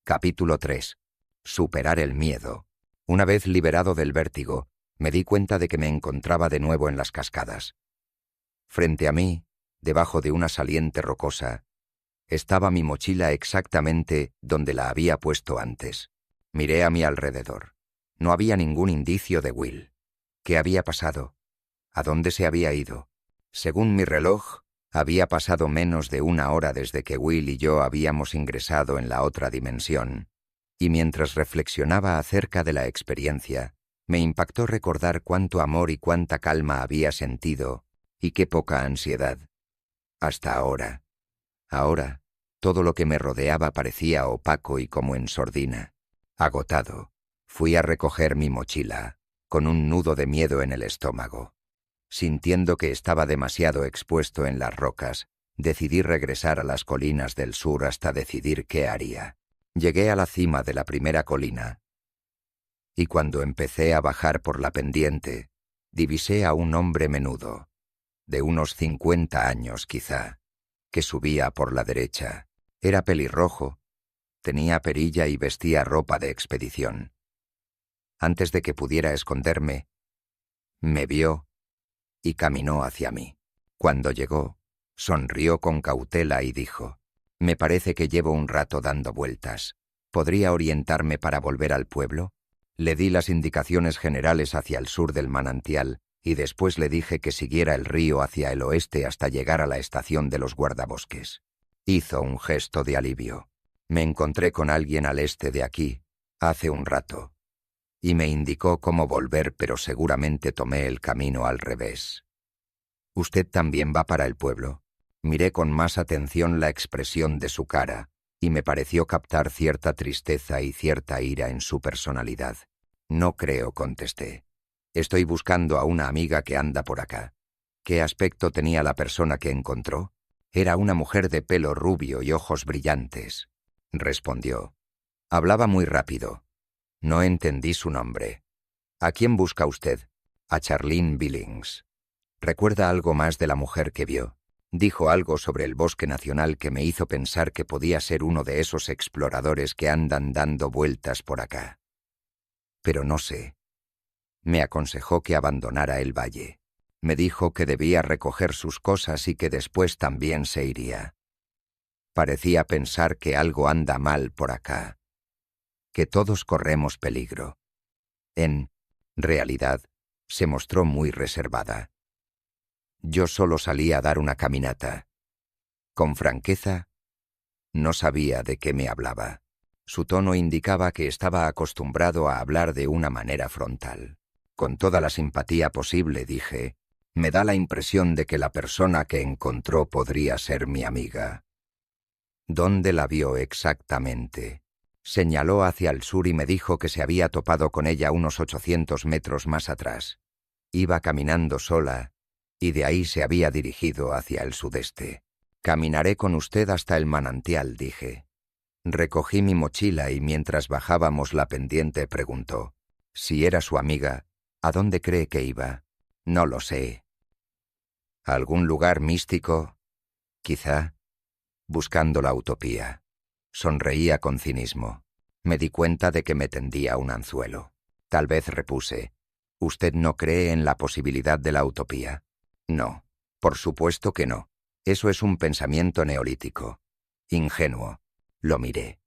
Capítulo 3. Superar el miedo. Una vez liberado del vértigo, me di cuenta de que me encontraba de nuevo en las cascadas. Frente a mí, debajo de una saliente rocosa, estaba mi mochila exactamente donde la había puesto antes. Miré a mi alrededor. No había ningún indicio de Will. ¿Qué había pasado? ¿A dónde se había ido? Según mi reloj, había pasado menos de una hora desde que Will y yo habíamos ingresado en la otra dimensión, y mientras reflexionaba acerca de la experiencia, me impactó recordar cuánto amor y cuánta calma había sentido, y qué poca ansiedad. Hasta ahora. Ahora, todo lo que me rodeaba parecía opaco y como en sordina. Agotado, fui a recoger mi mochila, con un nudo de miedo en el estómago. Sintiendo que estaba demasiado expuesto en las rocas, decidí regresar a las colinas del sur hasta decidir qué haría. Llegué a la cima de la primera colina, y cuando empecé a bajar por la pendiente, divisé a un hombre menudo, de unos 50 años quizá, que subía por la derecha. Era pelirrojo, tenía perilla y vestía ropa de expedición. Antes de que pudiera esconderme, me vio y caminó hacia mí. Cuando llegó, sonrió con cautela y dijo: «Me parece que llevo un rato dando vueltas. ¿Podría orientarme para volver al pueblo?» Le di las indicaciones generales hacia el sur del manantial y después le dije que siguiera el río hacia el oeste hasta llegar a la estación de los guardabosques. Hizo un gesto de alivio. «Me encontré con alguien al este de aquí, hace un rato», y me indicó cómo volver, pero seguramente tomé el camino al revés. «¿Usted también va para el pueblo?» Miré con más atención la expresión de su cara, y me pareció captar cierta tristeza y cierta ira en su personalidad. «No creo», contesté. «Estoy buscando a una amiga que anda por acá». ¿Qué aspecto tenía la persona que encontró? Era una mujer de pelo rubio y ojos brillantes, respondió. Hablaba muy rápido. No entendí su nombre. ¿A quién busca usted? A Charlene Billings. ¿Recuerda algo más de la mujer que vio? Dijo algo sobre el bosque nacional que me hizo pensar que podía ser uno de esos exploradores que andan dando vueltas por acá. Pero no sé. Me aconsejó que abandonara el valle. Me dijo que debía recoger sus cosas y que después también se iría. Parecía pensar que algo anda mal por acá, que todos corremos peligro. En realidad, se mostró muy reservada. Yo solo salí a dar una caminata. Con franqueza, no sabía de qué me hablaba. Su tono indicaba que estaba acostumbrado a hablar de una manera frontal. Con toda la simpatía posible dije: «Me da la impresión de que la persona que encontró podría ser mi amiga». «¿Dónde la vio exactamente?» Señaló hacia el sur y me dijo que se había topado con ella unos 800 metros más atrás. Iba caminando sola, y de ahí se había dirigido hacia el sudeste. «Caminaré con usted hasta el manantial», dije. Recogí mi mochila y mientras bajábamos la pendiente preguntó: «Si era su amiga, ¿a dónde cree que iba?» «No lo sé». «¿A algún lugar místico? Quizá». «Buscando la utopía». Sonreía con cinismo. Me di cuenta de que me tendía un anzuelo. Tal vez repuse: «¿Usted no cree en la posibilidad de la utopía?» «No, por supuesto que no. Eso es un pensamiento neolítico. Ingenuo». Lo miré.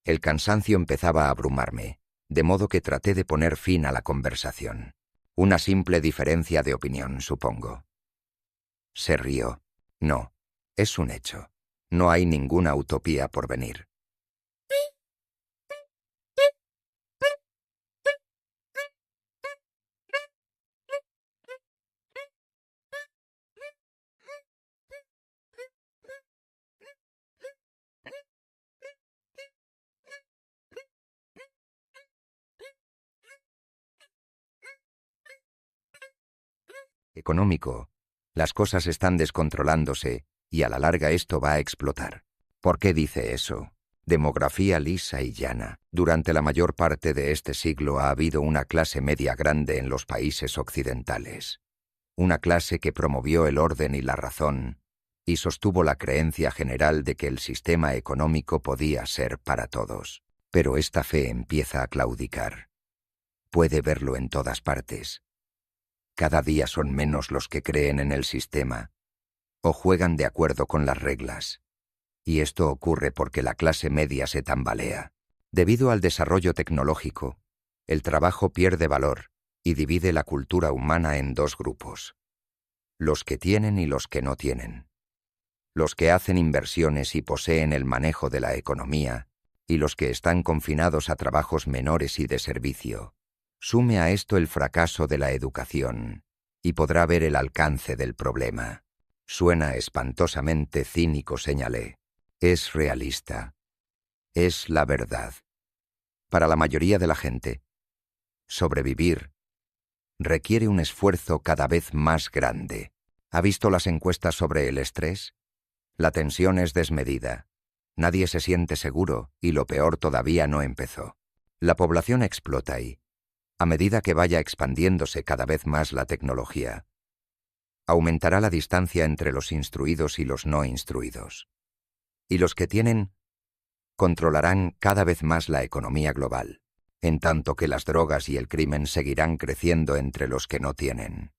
El cansancio empezaba a abrumarme, de modo que traté de poner fin a la conversación. Una simple diferencia de opinión, supongo. Se rió. «No, es un hecho. No hay ninguna utopía por venir». Económico. Las cosas están descontrolándose y a la larga esto va a explotar. ¿Por qué dice eso? Demografía lisa y llana. Durante la mayor parte de este siglo ha habido una clase media grande en los países occidentales. Una clase que promovió el orden y la razón y sostuvo la creencia general de que el sistema económico podía ser para todos. Pero esta fe empieza a claudicar. Puede verlo en todas partes. Cada día son menos los que creen en el sistema o juegan de acuerdo con las reglas. Y esto ocurre porque la clase media se tambalea. Debido al desarrollo tecnológico, el trabajo pierde valor y divide la cultura humana en dos grupos: los que tienen y los que no tienen. Los que hacen inversiones y poseen el manejo de la economía, y los que están confinados a trabajos menores y de servicio. Sume a esto el fracaso de la educación, y podrá ver el alcance del problema. Suena espantosamente cínico, señalé. Es realista. Es la verdad. Para la mayoría de la gente, sobrevivir requiere un esfuerzo cada vez más grande. ¿Ha visto las encuestas sobre el estrés? La tensión es desmedida. Nadie se siente seguro y lo peor todavía no empezó. La población explota y, a medida que vaya expandiéndose cada vez más la tecnología, aumentará la distancia entre los instruidos y los no instruidos. Y los que tienen controlarán cada vez más la economía global, en tanto que las drogas y el crimen seguirán creciendo entre los que no tienen.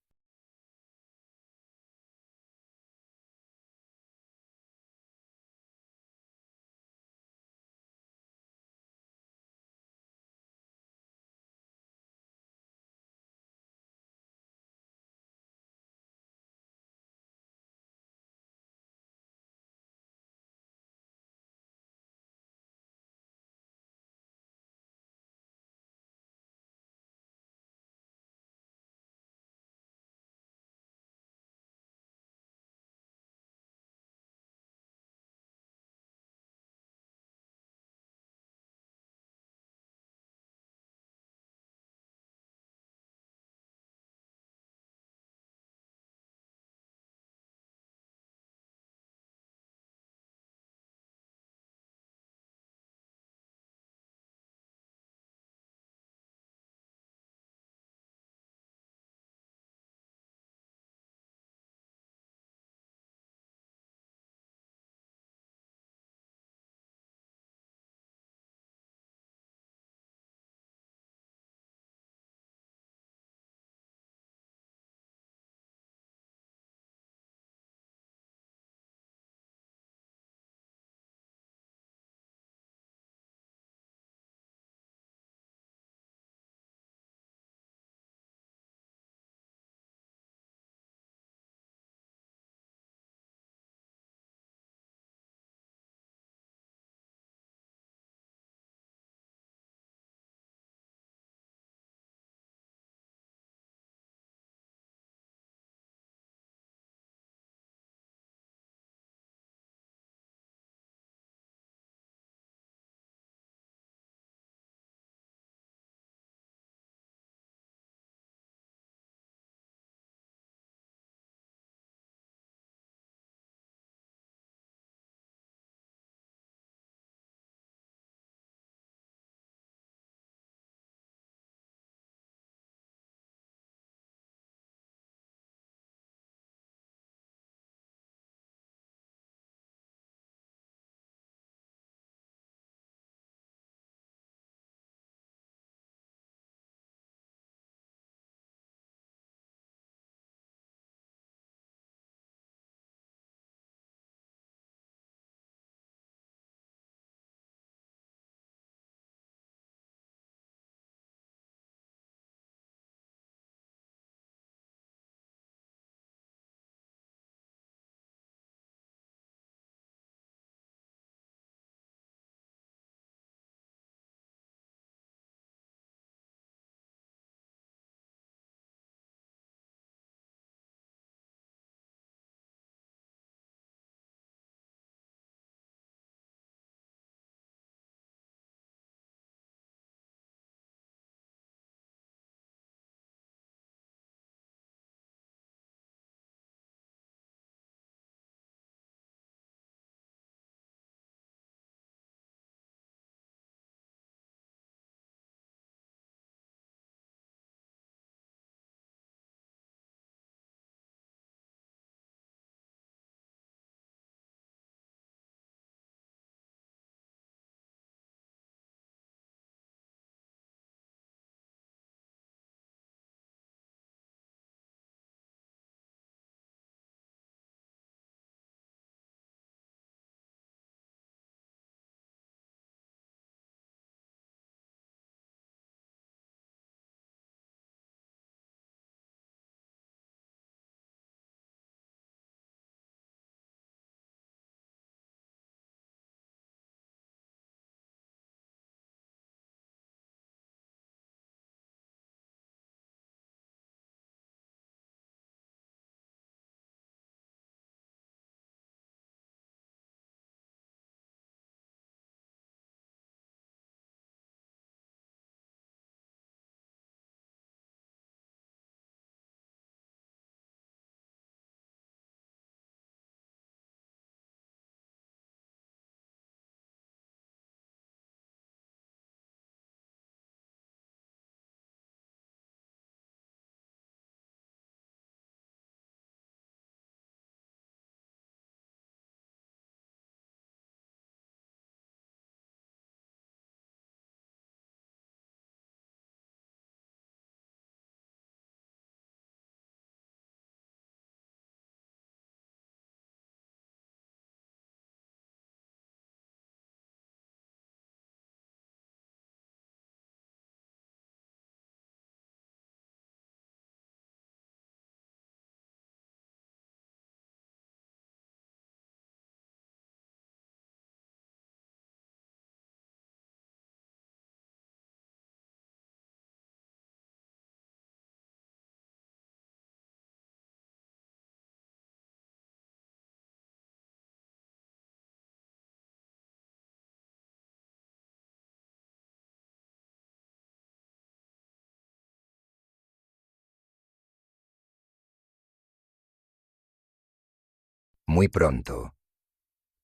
muy pronto,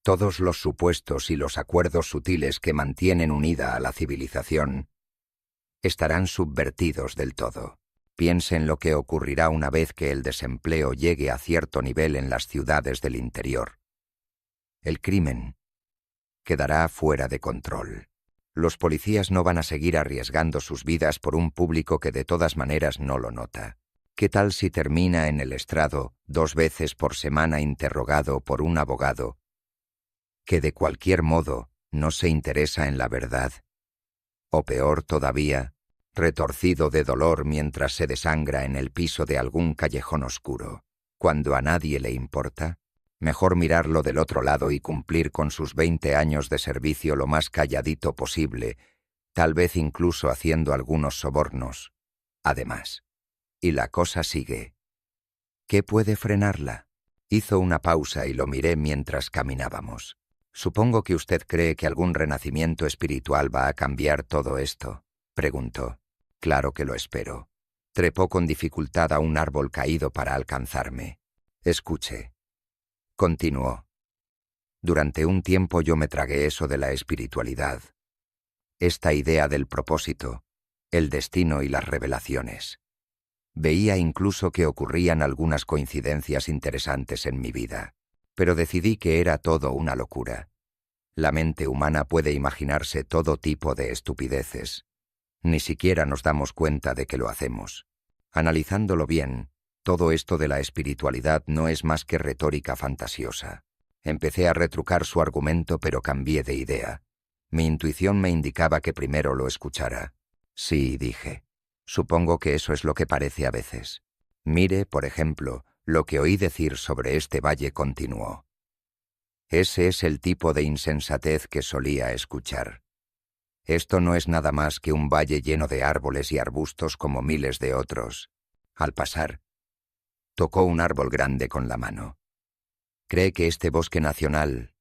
todos los supuestos y los acuerdos sutiles que mantienen unida a la civilización estarán subvertidos del todo. Piensen lo que ocurrirá una vez que el desempleo llegue a cierto nivel en las ciudades del interior. El crimen quedará fuera de control. Los policías no van a seguir arriesgando sus vidas por un público que de todas maneras no lo nota. ¿Qué tal si termina en el estrado 2 veces por semana interrogado por un abogado que de cualquier modo no se interesa en la verdad? O peor todavía, retorcido de dolor mientras se desangra en el piso de algún callejón oscuro. Cuando a nadie le importa, mejor mirarlo del otro lado y cumplir con sus 20 años de servicio lo más calladito posible, tal vez incluso haciendo algunos sobornos. Además. Y la cosa sigue. ¿Qué puede frenarla? Hizo una pausa y lo miré mientras caminábamos. Supongo que usted cree que algún renacimiento espiritual va a cambiar todo esto, preguntó. Claro que lo espero. Trepó con dificultad a un árbol caído para alcanzarme. Escuche. Continuó. Durante un tiempo yo me tragué eso de la espiritualidad. Esta idea del propósito, el destino y las revelaciones. Veía incluso que ocurrían algunas coincidencias interesantes en mi vida, pero decidí que era todo una locura. La mente humana puede imaginarse todo tipo de estupideces. Ni siquiera nos damos cuenta de que lo hacemos. Analizándolo bien, todo esto de la espiritualidad no es más que retórica fantasiosa. Empecé a retrucar su argumento, pero cambié de idea. Mi intuición me indicaba que primero lo escuchara. Sí, dije. Supongo que eso es lo que parece a veces. Mire, por ejemplo, lo que oí decir sobre este valle, continuó. Ese es el tipo de insensatez que solía escuchar. Esto no es nada más que un valle lleno de árboles y arbustos como miles de otros. Al pasar, tocó un árbol grande con la mano. ¿Cree que este bosque nacional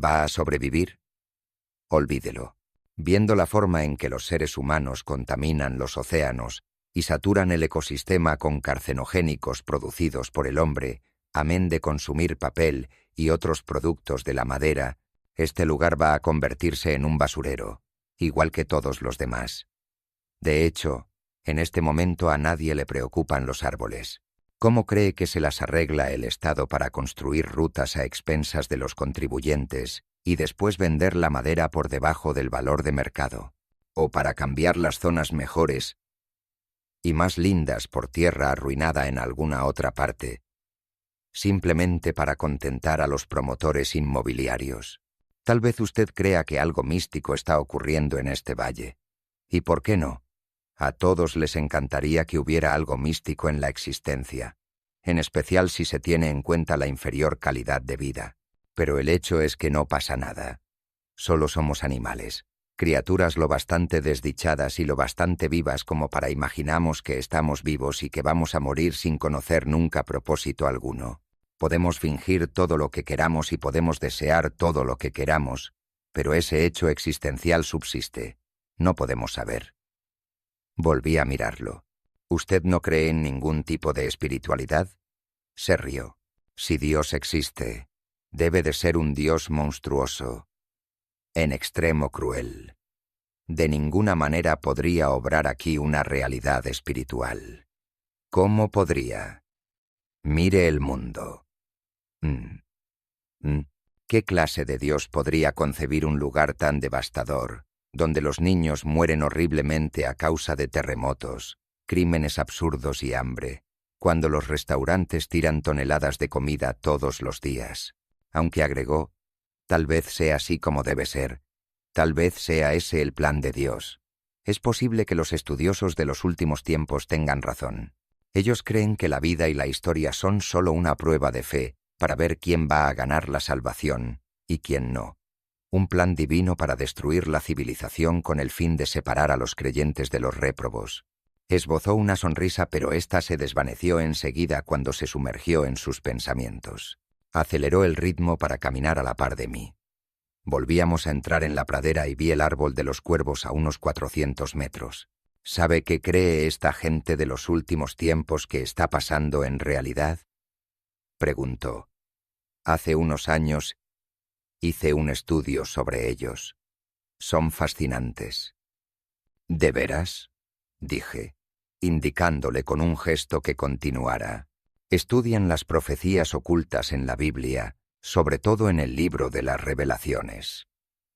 va a sobrevivir? Olvídelo. Viendo la forma en que los seres humanos contaminan los océanos y saturan el ecosistema con carcinogénicos producidos por el hombre, amén de consumir papel y otros productos de la madera, este lugar va a convertirse en un basurero, igual que todos los demás. De hecho, en este momento a nadie le preocupan los árboles. ¿Cómo cree que se las arregla el Estado para construir rutas a expensas de los contribuyentes y después vender la madera por debajo del valor de mercado? ¿O para cambiar las zonas mejores y más lindas por tierra arruinada en alguna otra parte, simplemente para contentar a los promotores inmobiliarios? Tal vez usted crea que algo místico está ocurriendo en este valle. ¿Y por qué no? A todos les encantaría que hubiera algo místico en la existencia, en especial si se tiene en cuenta la inferior calidad de vida. Pero el hecho es que no pasa nada. Solo somos animales, criaturas lo bastante desdichadas y lo bastante vivas como para imaginamos que estamos vivos y que vamos a morir sin conocer nunca propósito alguno. Podemos fingir todo lo que queramos y podemos desear todo lo que queramos, pero ese hecho existencial subsiste. No podemos saber. Volví a mirarlo. ¿Usted no cree en ningún tipo de espiritualidad? Se rió. Si Dios existe, debe de ser un Dios monstruoso, en extremo cruel. De ninguna manera podría obrar aquí una realidad espiritual. ¿Cómo podría? Mire el mundo. ¿Qué clase de Dios podría concebir un lugar tan devastador, donde los niños mueren horriblemente a causa de terremotos, crímenes absurdos y hambre, cuando los restaurantes tiran toneladas de comida todos los días? Aunque agregó, tal vez sea así como debe ser, tal vez sea ese el plan de Dios. Es posible que los estudiosos de los últimos tiempos tengan razón. Ellos creen que la vida y la historia son solo una prueba de fe para ver quién va a ganar la salvación y quién no. Un plan divino para destruir la civilización con el fin de separar a los creyentes de los réprobos. Esbozó una sonrisa, pero ésta se desvaneció enseguida cuando se sumergió en sus pensamientos. Aceleró el ritmo para caminar a la par de mí. Volvíamos a entrar en la pradera y vi el árbol de los cuervos a unos 400 metros. ¿Sabe qué cree esta gente de los últimos tiempos que está pasando en realidad?, preguntó. Hace unos años hice un estudio sobre ellos. Son fascinantes. ¿De veras?, dije, indicándole con un gesto que continuara. Estudian las profecías ocultas en la Biblia, sobre todo en el libro de las Revelaciones.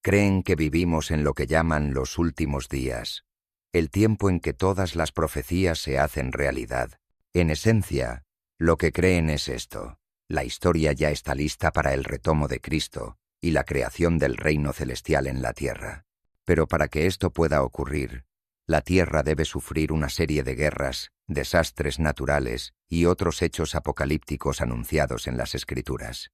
Creen que vivimos en lo que llaman los últimos días, el tiempo en que todas las profecías se hacen realidad. En esencia, lo que creen es esto: la historia ya está lista para el retomo de Cristo y la creación del reino celestial en la tierra. Pero para que esto pueda ocurrir, la tierra debe sufrir una serie de guerras, desastres naturales y otros hechos apocalípticos anunciados en las Escrituras.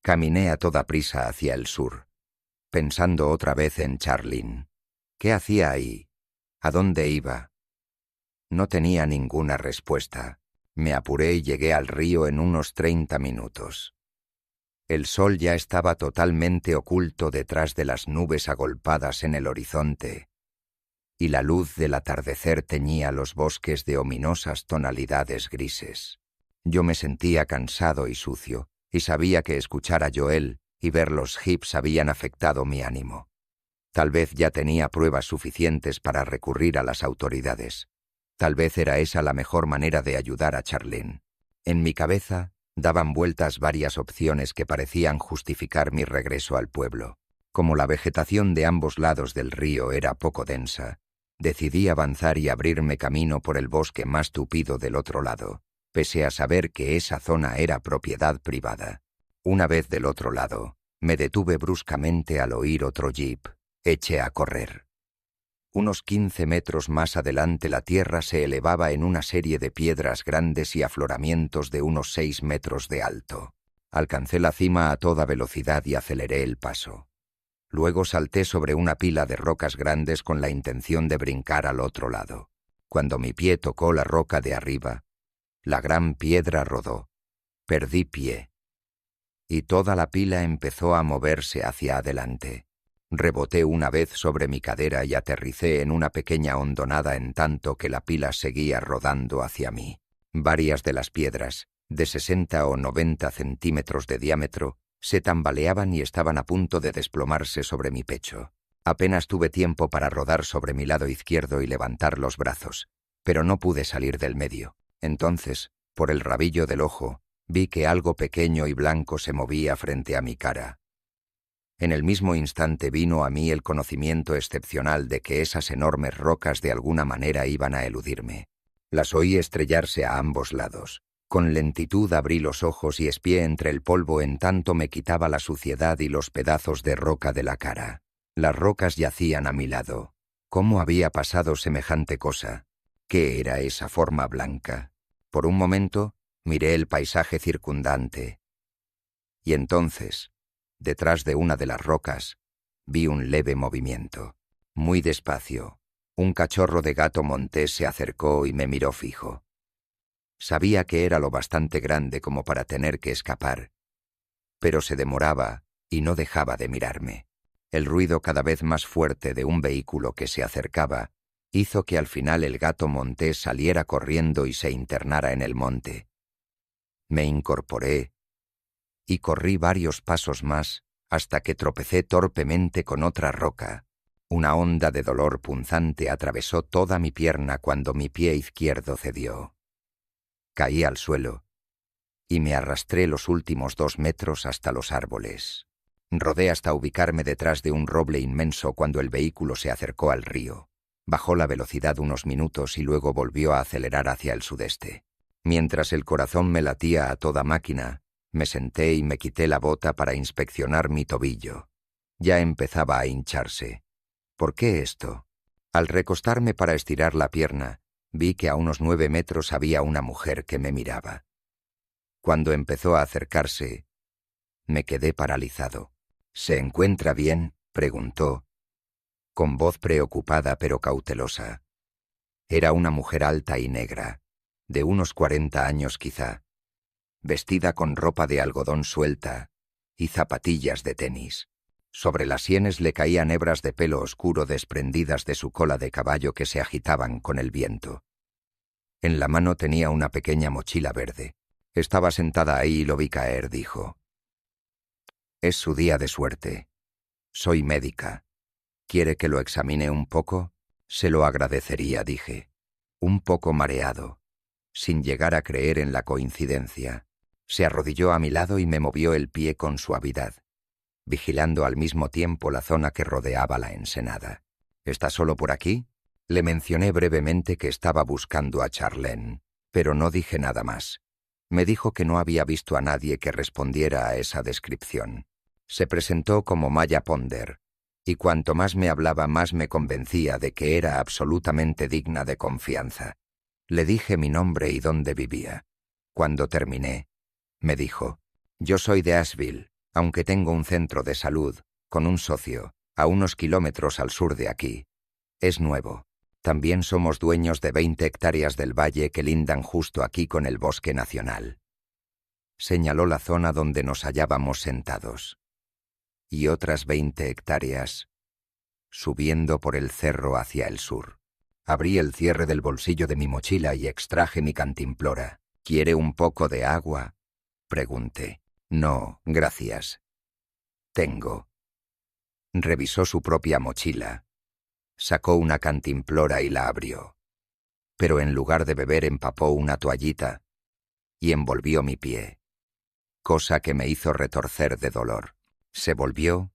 Caminé a toda prisa hacia el sur, pensando otra vez en Charlene. ¿Qué hacía ahí? ¿A dónde iba? No tenía ninguna respuesta. Me apuré y llegué al río en unos 30 minutos. El sol ya estaba totalmente oculto detrás de las nubes agolpadas en el horizonte, y la luz del atardecer teñía los bosques de ominosas tonalidades grises. Yo me sentía cansado y sucio, y sabía que escuchar a Joel y ver los hips habían afectado mi ánimo. Tal vez ya tenía pruebas suficientes para recurrir a las autoridades. Tal vez era esa la mejor manera de ayudar a Charlene. En mi cabeza daban vueltas varias opciones que parecían justificar mi regreso al pueblo. Como la vegetación de ambos lados del río era poco densa, decidí avanzar y abrirme camino por el bosque más tupido del otro lado, pese a saber que esa zona era propiedad privada. Una vez del otro lado, me detuve bruscamente al oír otro jeep. Eché a correr. Unos 15 metros más adelante la tierra se elevaba en una serie de piedras grandes y afloramientos de unos 6 metros de alto. Alcancé la cima a toda velocidad y aceleré el paso. Luego salté sobre una pila de rocas grandes con la intención de brincar al otro lado. Cuando mi pie tocó la roca de arriba, la gran piedra rodó. Perdí pie. Y toda la pila empezó a moverse hacia adelante. Reboté una vez sobre mi cadera y aterricé en una pequeña hondonada en tanto que la pila seguía rodando hacia mí. Varias de las piedras, de 60 o 90 centímetros de diámetro, se tambaleaban y estaban a punto de desplomarse sobre mi pecho. Apenas tuve tiempo para rodar sobre mi lado izquierdo y levantar los brazos, pero no pude salir del medio. Entonces, por el rabillo del ojo, vi que algo pequeño y blanco se movía frente a mi cara. En el mismo instante vino a mí el conocimiento excepcional de que esas enormes rocas de alguna manera iban a eludirme. Las oí estrellarse a ambos lados. Con lentitud abrí los ojos y espié entre el polvo en tanto me quitaba la suciedad y los pedazos de roca de la cara. Las rocas yacían a mi lado. ¿Cómo había pasado semejante cosa? ¿Qué era esa forma blanca? Por un momento miré el paisaje circundante. Y entonces, detrás de una de las rocas, vi un leve movimiento. Muy despacio, un cachorro de gato montés se acercó y me miró fijo. Sabía que era lo bastante grande como para tener que escapar, pero se demoraba y no dejaba de mirarme. El ruido cada vez más fuerte de un vehículo que se acercaba hizo que al final el gato montés saliera corriendo y se internara en el monte. Me incorporé y corrí varios pasos más hasta que tropecé torpemente con otra roca. Una onda de dolor punzante atravesó toda mi pierna cuando mi pie izquierdo cedió. Caí al suelo y me arrastré los últimos 2 metros hasta los árboles. Rodé hasta ubicarme detrás de un roble inmenso cuando el vehículo se acercó al río. Bajó la velocidad unos minutos y luego volvió a acelerar hacia el sudeste. Mientras el corazón me latía a toda máquina, me senté y me quité la bota para inspeccionar mi tobillo. Ya empezaba a hincharse. ¿Por qué esto? Al recostarme para estirar la pierna, vi que a unos 9 metros había una mujer que me miraba. Cuando empezó a acercarse, me quedé paralizado. ¿Se encuentra bien?, preguntó, con voz preocupada pero cautelosa. Era una mujer alta y negra, de unos 40 años quizá, vestida con ropa de algodón suelta y zapatillas de tenis. Sobre las sienes le caían hebras de pelo oscuro desprendidas de su cola de caballo que se agitaban con el viento. En la mano tenía una pequeña mochila verde. Estaba sentada ahí y lo vi caer, dijo. Es su día de suerte. Soy médica. ¿Quiere que lo examine un poco? Se lo agradecería, dije. Un poco mareado, sin llegar a creer en la coincidencia. Se arrodilló a mi lado y me movió el pie con suavidad, vigilando al mismo tiempo la zona que rodeaba la ensenada. ¿Está solo por aquí? Le mencioné brevemente que estaba buscando a Charlene, pero no dije nada más. Me dijo que no había visto a nadie que respondiera a esa descripción. Se presentó como Maya Ponder, y cuanto más me hablaba más me convencía de que era absolutamente digna de confianza. Le dije mi nombre y dónde vivía. Cuando terminé, me dijo, «Yo soy de Asheville, aunque tengo un centro de salud, con un socio, a unos kilómetros al sur de aquí. Es nuevo. También somos dueños de 20 hectáreas del valle que lindan justo aquí con el bosque nacional. Señaló la zona donde nos hallábamos sentados. Y otras 20 hectáreas, subiendo por el cerro hacia el sur. Abrí el cierre del bolsillo de mi mochila y extraje mi cantimplora. ¿Quiere un poco de agua?, pregunté. No, gracias. Tengo. Revisó su propia mochila. Sacó una cantimplora y la abrió. Pero en lugar de beber empapó una toallita y envolvió mi pie, cosa que me hizo retorcer de dolor. Se volvió,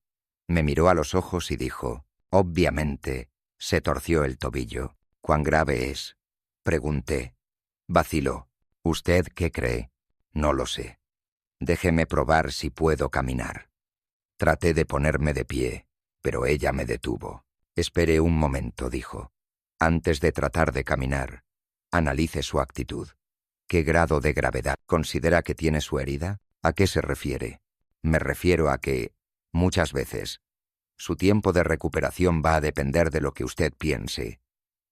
me miró a los ojos y dijo, obviamente, se torció el tobillo. ¿Cuán grave es?, pregunté. Vaciló. ¿Usted qué cree? No lo sé. Déjeme probar si puedo caminar. Traté de ponerme de pie, pero ella me detuvo. Espere un momento, dijo. Antes de tratar de caminar, analice su actitud. ¿Qué grado de gravedad considera que tiene su herida? ¿A qué se refiere? Me refiero a que, muchas veces, su tiempo de recuperación va a depender de lo que usted piense,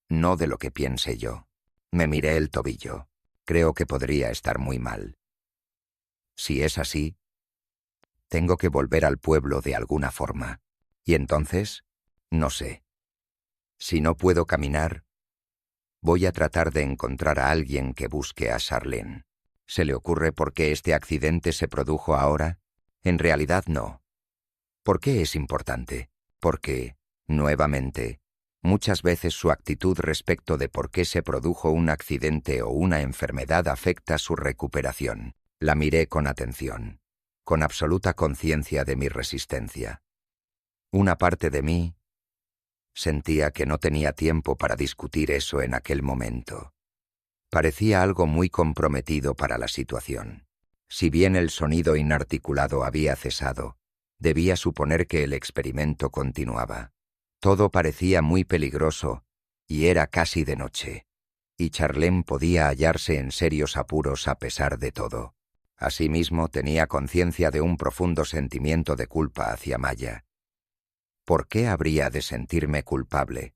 no de lo que piense yo. Me miré el tobillo. Creo que podría estar muy mal. Si es así, tengo que volver al pueblo de alguna forma. ¿Y entonces? No sé. Si no puedo caminar, voy a tratar de encontrar a alguien que busque a Charlene. ¿Se le ocurre por qué este accidente se produjo ahora? En realidad no. ¿Por qué es importante? Porque, nuevamente, muchas veces su actitud respecto de por qué se produjo un accidente o una enfermedad afecta su recuperación. La miré con atención, con absoluta conciencia de mi resistencia. Una parte de mí sentía que no tenía tiempo para discutir eso en aquel momento. Parecía algo muy comprometido para la situación. Si bien el sonido inarticulado había cesado, debía suponer que el experimento continuaba. Todo parecía muy peligroso y era casi de noche, y Charlene podía hallarse en serios apuros a pesar de todo. Asimismo, tenía conciencia de un profundo sentimiento de culpa hacia Maya. ¿Por qué habría de sentirme culpable?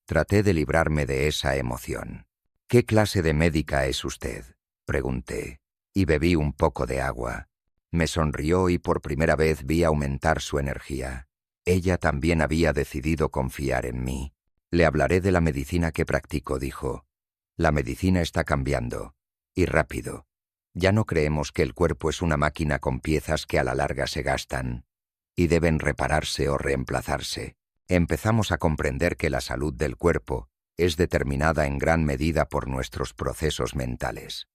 Traté de librarme de esa emoción. ¿Qué clase de médica es usted?, pregunté, y bebí un poco de agua. Me sonrió y por primera vez vi aumentar su energía. Ella también había decidido confiar en mí. Le hablaré de la medicina que practico, dijo. La medicina está cambiando, y rápido. Ya no creemos que el cuerpo es una máquina con piezas que a la larga se gastan y deben repararse o reemplazarse. Empezamos a comprender que la salud del cuerpo es determinada en gran medida por nuestros procesos mentales.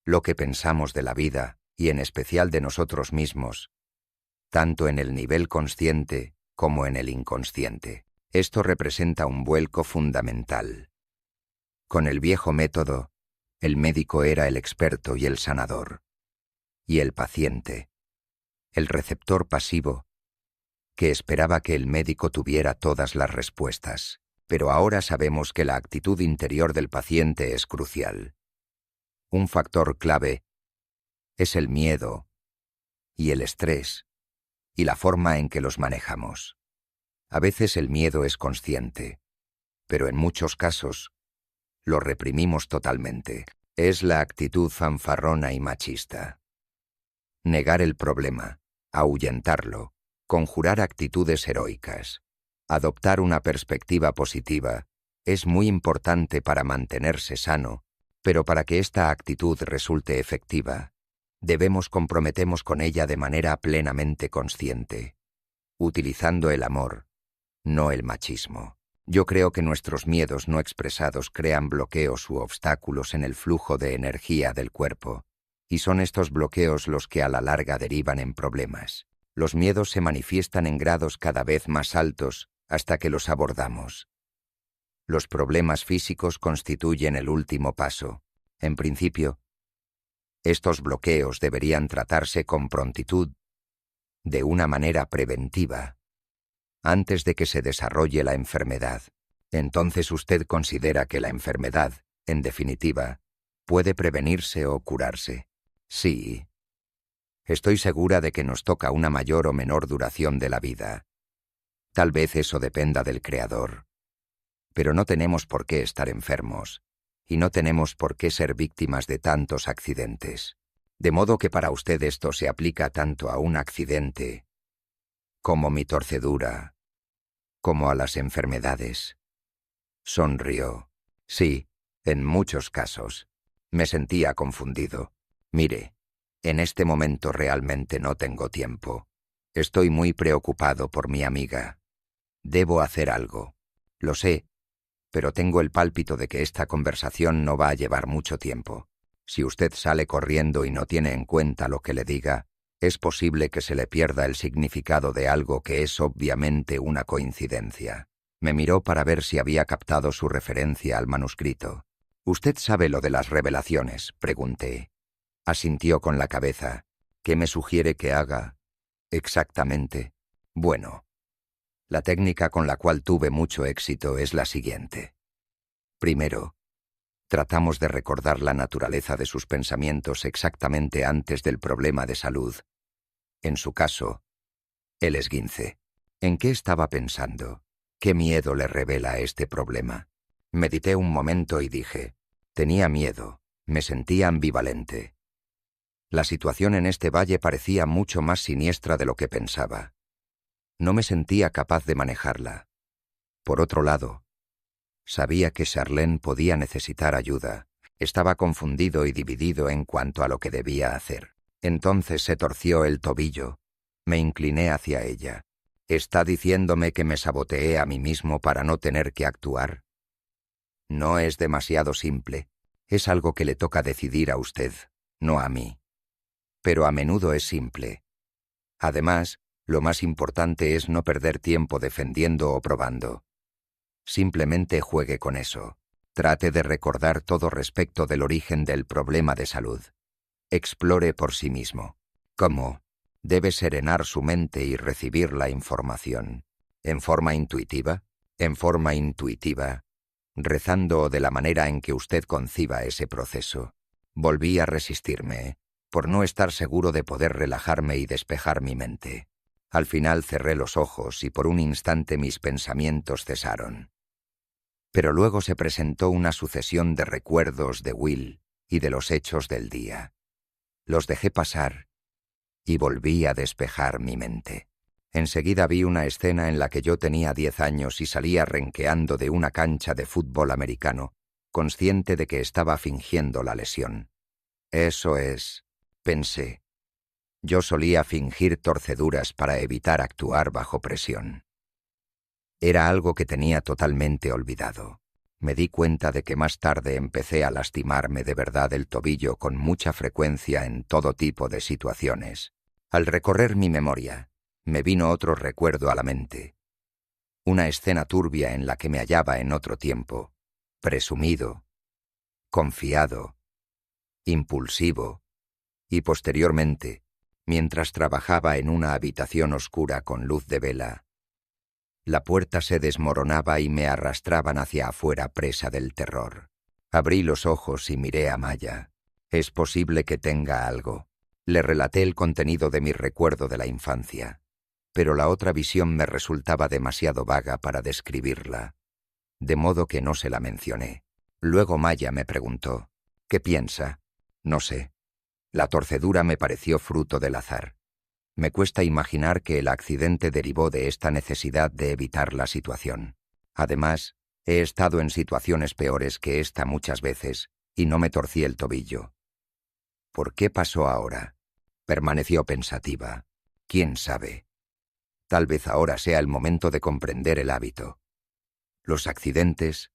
Lo que pensamos de la vida, y en especial de nosotros mismos, tanto en el nivel consciente como en el inconsciente. Esto representa un vuelco fundamental. Con el viejo método, el médico era el experto y el sanador, y el paciente, el receptor pasivo, que esperaba que el médico tuviera todas las respuestas. Pero ahora sabemos que la actitud interior del paciente es crucial. Un factor clave es el miedo y el estrés y la forma en que los manejamos. A veces el miedo es consciente, pero en muchos casos lo reprimimos totalmente. Es la actitud fanfarrona y machista. Negar el problema, ahuyentarlo, conjurar actitudes heroicas, adoptar una perspectiva positiva, es muy importante para mantenerse sano, pero para que esta actitud resulte efectiva, debemos comprometernos con ella de manera plenamente consciente, utilizando el amor, no el machismo. Yo creo que nuestros miedos no expresados crean bloqueos u obstáculos en el flujo de energía del cuerpo, y son estos bloqueos los que a la larga derivan en problemas. Los miedos se manifiestan en grados cada vez más altos hasta que los abordamos. Los problemas físicos constituyen el último paso. En principio, estos bloqueos deberían tratarse con prontitud, de una manera preventiva, antes de que se desarrolle la enfermedad. Entonces usted considera que la enfermedad, en definitiva, puede prevenirse o curarse. Sí. Estoy segura de que nos toca una mayor o menor duración de la vida. Tal vez eso dependa del Creador. Pero no tenemos por qué estar enfermos, y no tenemos por qué ser víctimas de tantos accidentes. De modo que para usted esto se aplica tanto a un accidente, como mi torcedura, como a las enfermedades. Sonrió. Sí, en muchos casos. Me sentía confundido. Mire, en este momento realmente no tengo tiempo. Estoy muy preocupado por mi amiga. Debo hacer algo. Lo sé, pero tengo el pálpito de que esta conversación no va a llevar mucho tiempo. Si usted sale corriendo y no tiene en cuenta lo que le diga, es posible que se le pierda el significado de algo que es obviamente una coincidencia. Me miró para ver si había captado su referencia al manuscrito. «¿Usted sabe lo de las revelaciones?», pregunté. Asintió con la cabeza. «¿Qué me sugiere que haga?» «Exactamente». «Bueno, la técnica con la cual tuve mucho éxito es la siguiente. Primero, tratamos de recordar la naturaleza de sus pensamientos exactamente antes del problema de salud. En su caso, el esguince. ¿En qué estaba pensando? ¿Qué miedo le revela este problema?» Medité un momento y dije, tenía miedo, me sentía ambivalente. La situación en este valle parecía mucho más siniestra de lo que pensaba. No me sentía capaz de manejarla. Por otro lado, sabía que Charlene podía necesitar ayuda. Estaba confundido y dividido en cuanto a lo que debía hacer. Entonces se torció el tobillo. Me incliné hacia ella. ¿Está diciéndome que me saboteé a mí mismo para no tener que actuar? No es demasiado simple. Es algo que le toca decidir a usted, no a mí. Pero a menudo es simple. Además, lo más importante es no perder tiempo defendiendo o probando. Simplemente juegue con eso. Trate de recordar todo respecto del origen del problema de salud. Explore por sí mismo. ¿Cómo? Debe serenar su mente y recibir la información. ¿En forma intuitiva? En forma intuitiva, rezando o de la manera en que usted conciba ese proceso. Volví a resistirme, por no estar seguro de poder relajarme y despejar mi mente. Al final cerré los ojos y por un instante mis pensamientos cesaron. Pero luego se presentó una sucesión de recuerdos de Will y de los hechos del día. Los dejé pasar y volví a despejar mi mente. Enseguida vi una escena en la que yo tenía 10 años y salía renqueando de una cancha de fútbol americano, consciente de que estaba fingiendo la lesión. Eso es, pensé. Yo solía fingir torceduras para evitar actuar bajo presión. Era algo que tenía totalmente olvidado. Me di cuenta de que más tarde empecé a lastimarme de verdad el tobillo con mucha frecuencia en todo tipo de situaciones. Al recorrer mi memoria, me vino otro recuerdo a la mente. Una escena turbia en la que me hallaba en otro tiempo, presumido, confiado, impulsivo, y posteriormente, mientras trabajaba en una habitación oscura con luz de vela, la puerta se desmoronaba y me arrastraban hacia afuera presa del terror. Abrí los ojos y miré a Maya. «Es posible que tenga algo». Le relaté el contenido de mi recuerdo de la infancia, pero la otra visión me resultaba demasiado vaga para describirla, de modo que no se la mencioné. Luego Maya me preguntó, «¿Qué piensa?» «No sé. La torcedura me pareció fruto del azar. Me cuesta imaginar que el accidente derivó de esta necesidad de evitar la situación. Además, he estado en situaciones peores que esta muchas veces y no me torcí el tobillo». «¿Por qué pasó ahora?» Permaneció pensativa. «¿Quién sabe? Tal vez ahora sea el momento de comprender el hábito. Los accidentes,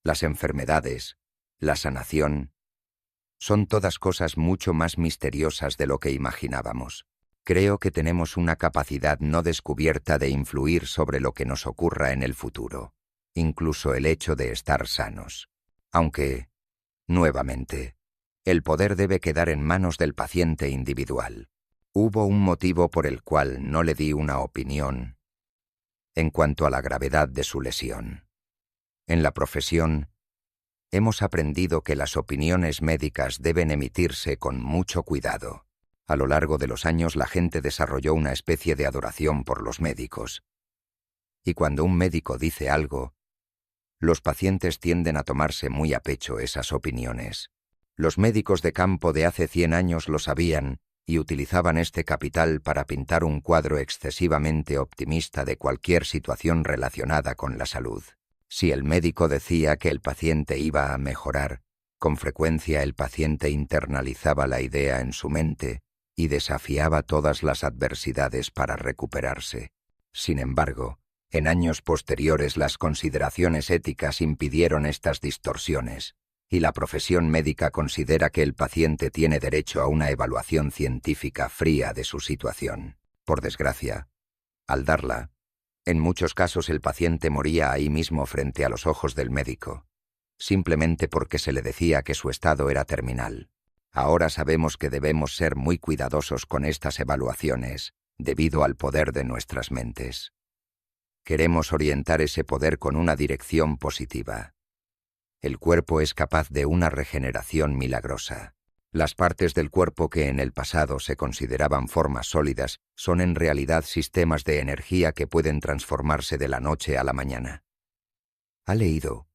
las enfermedades, la sanación, son todas cosas mucho más misteriosas de lo que imaginábamos. Creo que tenemos una capacidad no descubierta de influir sobre lo que nos ocurra en el futuro, incluso el hecho de estar sanos. Aunque, nuevamente, el poder debe quedar en manos del paciente individual. Hubo un motivo por el cual no le di una opinión en cuanto a la gravedad de su lesión. En la profesión, hemos aprendido que las opiniones médicas deben emitirse con mucho cuidado. A lo largo de los años la gente desarrolló una especie de adoración por los médicos. Y cuando un médico dice algo, los pacientes tienden a tomarse muy a pecho esas opiniones. Los médicos de campo de hace 100 años lo sabían y utilizaban este capital para pintar un cuadro excesivamente optimista de cualquier situación relacionada con la salud. Si el médico decía que el paciente iba a mejorar, con frecuencia el paciente internalizaba la idea en su mente y desafiaba todas las adversidades para recuperarse. Sin embargo, en años posteriores las consideraciones éticas impidieron estas distorsiones, y la profesión médica considera que el paciente tiene derecho a una evaluación científica fría de su situación. Por desgracia, al darla, en muchos casos el paciente moría ahí mismo frente a los ojos del médico, simplemente porque se le decía que su estado era terminal. Ahora sabemos que debemos ser muy cuidadosos con estas evaluaciones, debido al poder de nuestras mentes. Queremos orientar ese poder con una dirección positiva. El cuerpo es capaz de una regeneración milagrosa. Las partes del cuerpo que en el pasado se consideraban formas sólidas son en realidad sistemas de energía que pueden transformarse de la noche a la mañana. ¿Ha leído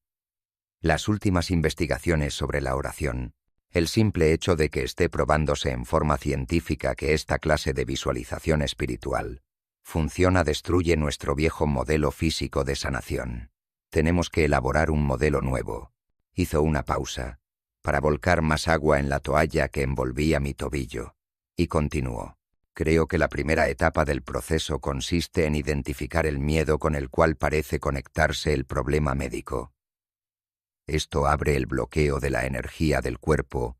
las últimas investigaciones sobre la oración? El simple hecho de que esté probándose en forma científica que esta clase de visualización espiritual funciona destruye nuestro viejo modelo físico de sanación. Tenemos que elaborar un modelo nuevo. Hizo una pausa, para volcar más agua en la toalla que envolvía mi tobillo, y continuó. Creo que la primera etapa del proceso consiste en identificar el miedo con el cual parece conectarse el problema médico. Esto abre el bloqueo de la energía del cuerpo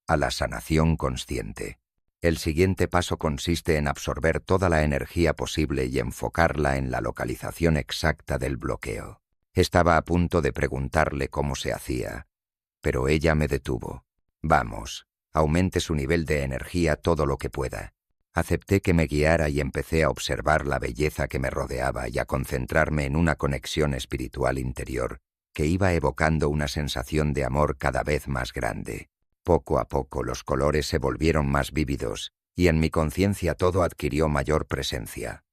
a la sanación consciente. El siguiente paso consiste en absorber toda la energía posible y enfocarla en la localización exacta del bloqueo. Estaba a punto de preguntarle cómo se hacía, pero ella me detuvo. Vamos, aumente su nivel de energía todo lo que pueda. Acepté que me guiara y empecé a observar la belleza que me rodeaba y a concentrarme en una conexión espiritual interior que iba evocando una sensación de amor cada vez más grande. Poco a poco los colores se volvieron más vívidos y en mi conciencia todo adquirió mayor presencia.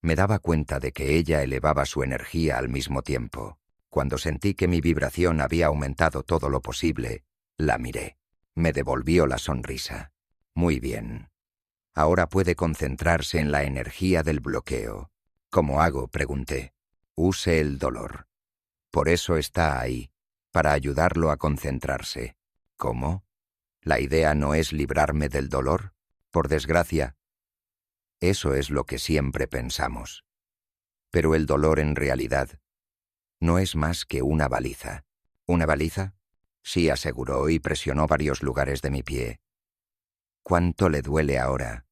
Me daba cuenta de que ella elevaba su energía al mismo tiempo. Cuando sentí que mi vibración había aumentado todo lo posible, la miré. Me devolvió la sonrisa. Muy bien. Ahora puede concentrarse en la energía del bloqueo. ¿Cómo hago?, pregunté. Use el dolor. Por eso está ahí, para ayudarlo a concentrarse. ¿Cómo? ¿La idea no es librarme del dolor? Por desgracia, eso es lo que siempre pensamos. Pero el dolor en realidad no es más que una baliza. ¿Una baliza? Sí, aseguró y presionó varios lugares de mi pie. ¿Cuánto le duele ahora?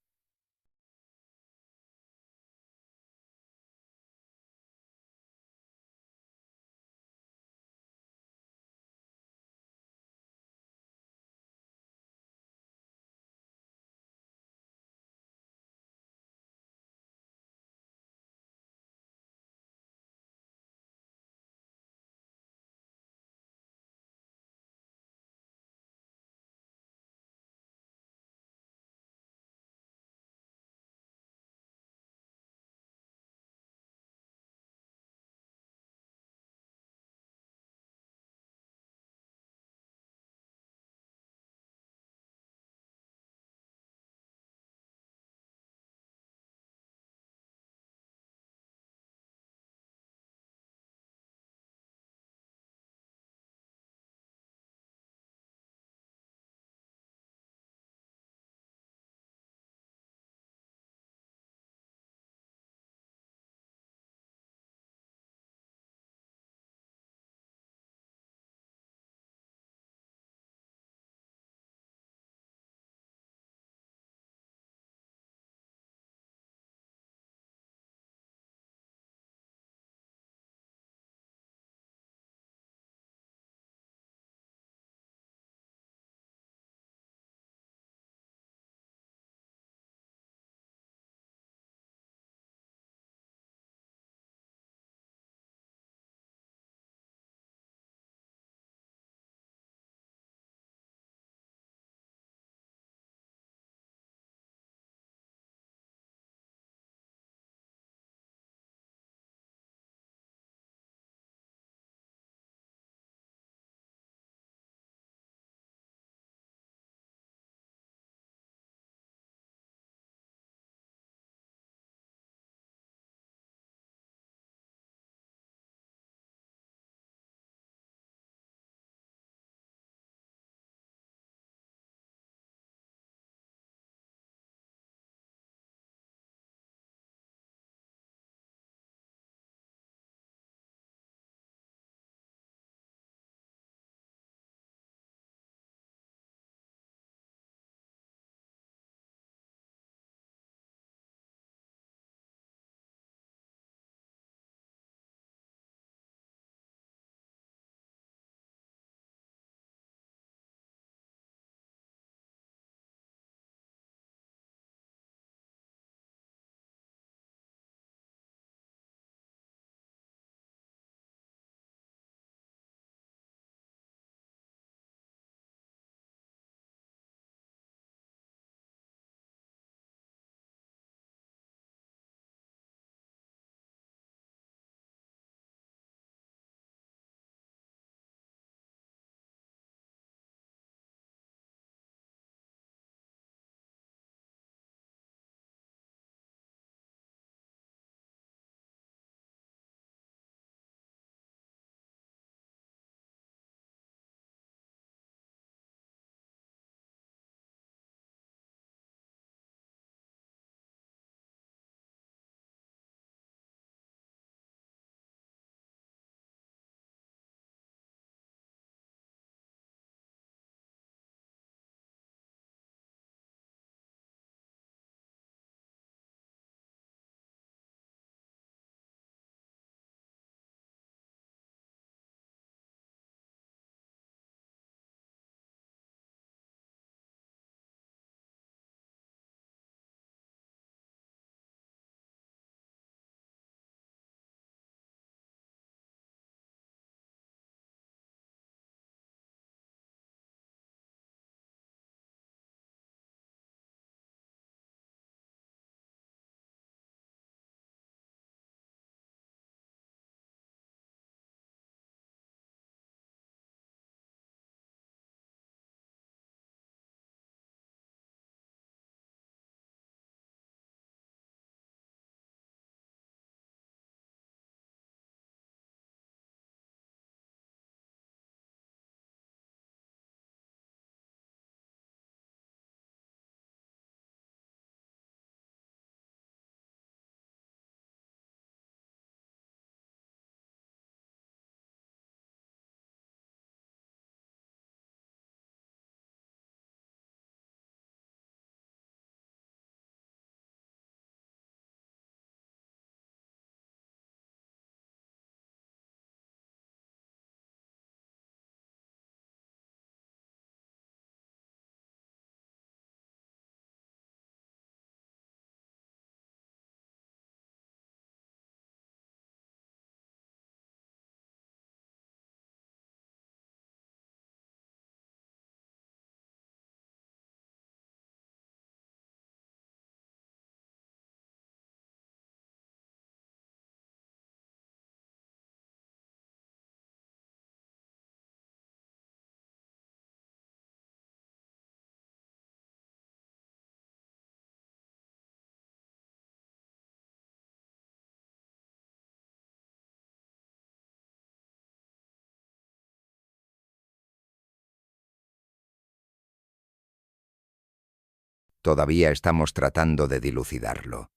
Todavía estamos tratando de dilucidarlo.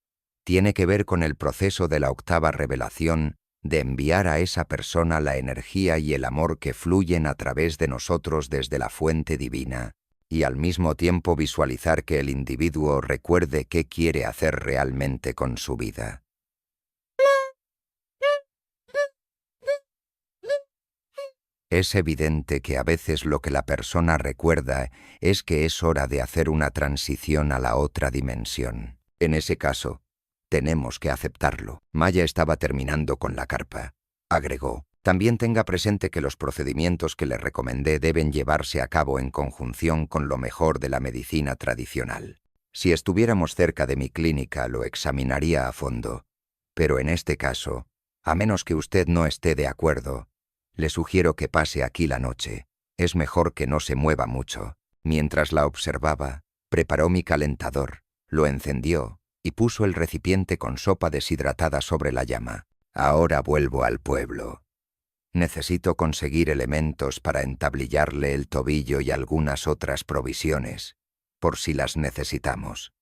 Tiene que ver con el proceso de la octava revelación, de enviar a esa persona la energía y el amor que fluyen a través de nosotros desde la fuente divina, y al mismo tiempo visualizar que el individuo recuerde qué quiere hacer realmente con su vida. Es evidente que a veces lo que la persona recuerda es que es hora de hacer una transición a la otra dimensión. En ese caso, tenemos que aceptarlo. Maya estaba terminando con la carpa. Agregó, también tenga presente que los procedimientos que le recomendé deben llevarse a cabo en conjunción con lo mejor de la medicina tradicional. Si estuviéramos cerca de mi clínica, lo examinaría a fondo. Pero en este caso, a menos que usted no esté de acuerdo, le sugiero que pase aquí la noche. Es mejor que no se mueva mucho. Mientras la observaba, preparó mi calentador, lo encendió y puso el recipiente con sopa deshidratada sobre la llama. Ahora vuelvo al pueblo. Necesito conseguir elementos para entablillarle el tobillo y algunas otras provisiones, por si las necesitamos.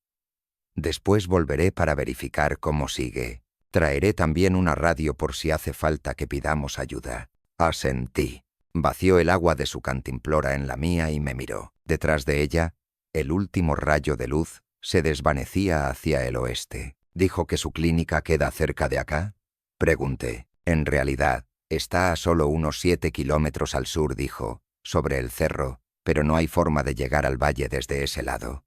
Después volveré para verificar cómo sigue. Traeré también una radio por si hace falta que pidamos ayuda. Asentí. Vació el agua de su cantimplora en la mía y me miró. Detrás de ella, el último rayo de luz se desvanecía hacia el oeste. ¿Dijo que su clínica queda cerca de acá? Pregunté. En realidad, está a solo unos 7 kilómetros al sur, dijo, sobre el cerro, pero no hay forma de llegar al valle desde ese lado.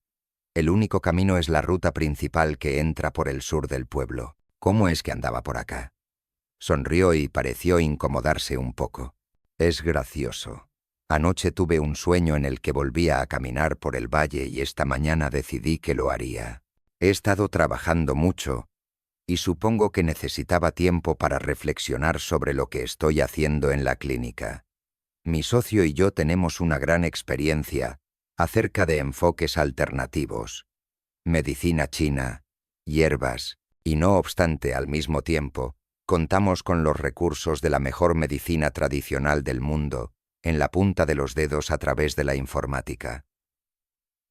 El único camino es la ruta principal que entra por el sur del pueblo. ¿Cómo es que andaba por acá? Sonrió y pareció incomodarse un poco. Es gracioso. Anoche tuve un sueño en el que volvía a caminar por el valle y esta mañana decidí que lo haría. He estado trabajando mucho y supongo que necesitaba tiempo para reflexionar sobre lo que estoy haciendo en la clínica. Mi socio y yo tenemos una gran experiencia acerca de enfoques alternativos, medicina china, hierbas, y no obstante, al mismo tiempo, contamos con los recursos de la mejor medicina tradicional del mundo en la punta de los dedos a través de la informática.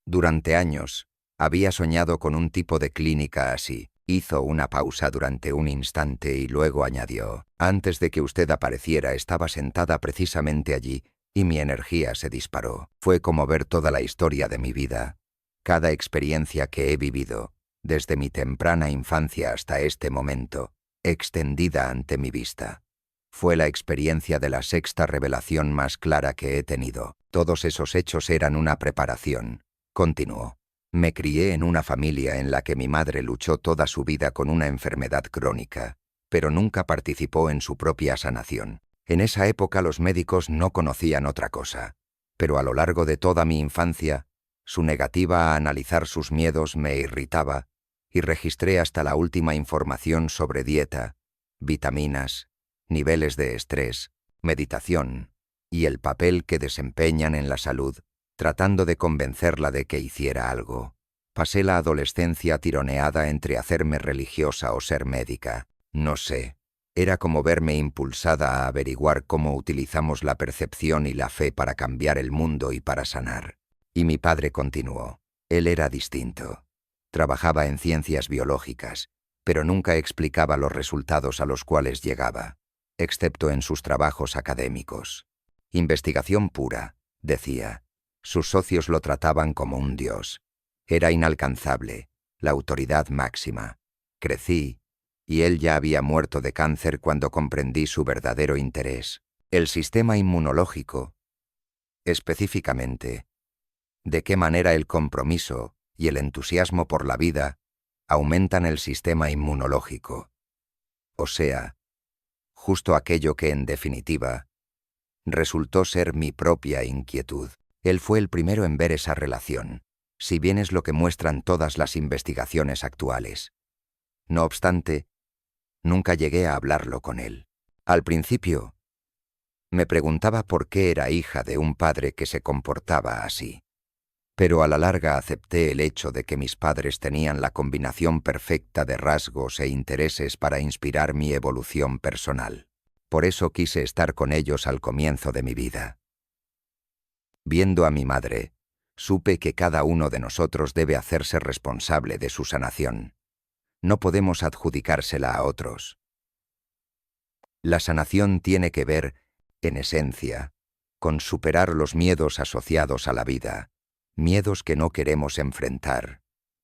Durante años, había soñado con un tipo de clínica así. Hizo una pausa durante un instante y luego añadió, antes de que usted apareciera estaba sentada precisamente allí y mi energía se disparó. Fue como ver toda la historia de mi vida, cada experiencia que he vivido, desde mi temprana infancia hasta este momento, extendida ante mi vista. Fue la experiencia de la sexta revelación más clara que he tenido. Todos esos hechos eran una preparación. Continuó. Me crié en una familia en la que mi madre luchó toda su vida con una enfermedad crónica, pero nunca participó en su propia sanación. En esa época los médicos no conocían otra cosa, pero a lo largo de toda mi infancia, su negativa a analizar sus miedos me irritaba y registré hasta la última información sobre dieta, vitaminas, niveles de estrés, meditación y el papel que desempeñan en la salud, tratando de convencerla de que hiciera algo. Pasé la adolescencia tironeada entre hacerme religiosa o ser médica. No sé. Era como verme impulsada a averiguar cómo utilizamos la percepción y la fe para cambiar el mundo y para sanar. Y mi padre continuó. Él era distinto. Trabajaba en ciencias biológicas, pero nunca explicaba los resultados a los cuales llegaba, excepto en sus trabajos académicos. Investigación pura, decía. Sus socios lo trataban como un dios. Era inalcanzable, la autoridad máxima. Crecí, y él ya había muerto de cáncer cuando comprendí su verdadero interés. El sistema inmunológico, específicamente, de qué manera el compromiso y el entusiasmo por la vida aumentan el sistema inmunológico. O sea, justo aquello que, en definitiva, resultó ser mi propia inquietud. Él fue el primero en ver esa relación, si bien es lo que muestran todas las investigaciones actuales. No obstante, nunca llegué a hablarlo con él. Al principio, me preguntaba por qué era hija de un padre que se comportaba así. Pero a la larga acepté el hecho de que mis padres tenían la combinación perfecta de rasgos e intereses para inspirar mi evolución personal. Por eso quise estar con ellos al comienzo de mi vida. Viendo a mi madre, supe que cada uno de nosotros debe hacerse responsable de su sanación. No podemos adjudicársela a otros. La sanación tiene que ver, en esencia, con superar los miedos asociados a la vida, miedos que no queremos enfrentar,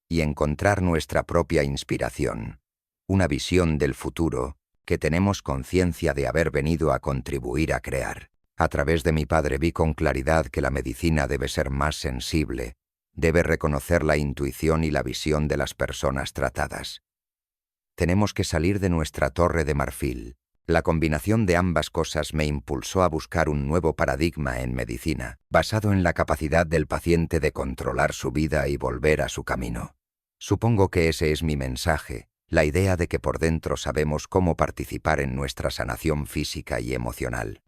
y encontrar nuestra propia inspiración, una visión del futuro que tenemos conciencia de haber venido a contribuir a crear. A través de mi padre vi con claridad que la medicina debe ser más sensible, debe reconocer la intuición y la visión de las personas tratadas. Tenemos que salir de nuestra torre de marfil. La combinación de ambas cosas me impulsó a buscar un nuevo paradigma en medicina, basado en la capacidad del paciente de controlar su vida y volver a su camino. Supongo que ese es mi mensaje, la idea de que por dentro sabemos cómo participar en nuestra sanación física y emocional.